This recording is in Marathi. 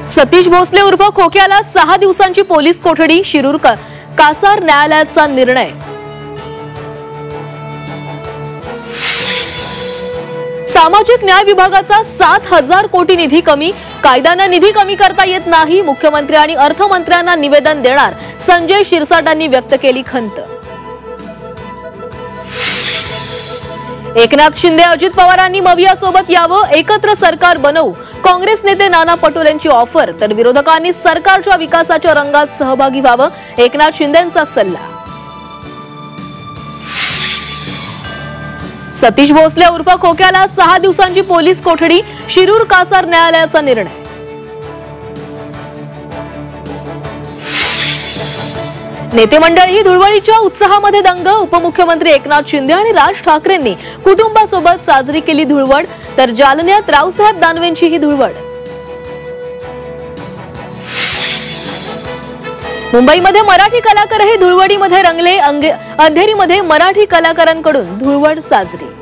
सतीश भोसले उर्फ खोक्याला 6 दिवसांची पोलीस कोठडी, शिरूर कासार न्यायालयाचा निर्णय। सामाजिक न्याय विभागाचा 7,000 कोटी निधी कमी, कायद्याने निधी कमी करता येत नाही, मुख्यमंत्री आणि अर्थमंत्र्यांना निवेदन देणार, संजय शिरसाटांनी व्यक्त केली खंत। एकनाथ शिंदे अजित पवारांनी मवियासोबत यावं, एकत्र सरकार बनवू, काँग्रेस नेते नाना पटोलेंची ऑफर, तर विरोधकांनी सरकारच्या विकासाच्या रंगात सहभागी व्हावं, एकनाथ शिंदेंचा सल्ला। सतीश भोसले उर्फ खोक्याला 6 दिवसांची पोलीस कोठडी, शिरूर कासार न्यायालयाचा निर्णय। नेते मंडळी धुळवडीच्या उत्साहामध्ये दंग, उपमुख्यमंत्री एकनाथ शिंदे आणि राज ठाकरेंनी कुटुंबासोबत साजरी केली धुळवड, तर जालन्यात रावसाहेब दानवेंची ही धुळवड। मुंबईमध्ये मराठी कलाकारही धुळवडीमध्ये रंगले, अंधेरीमध्ये मराठी कलाकारांकडून धुळवड साजरी।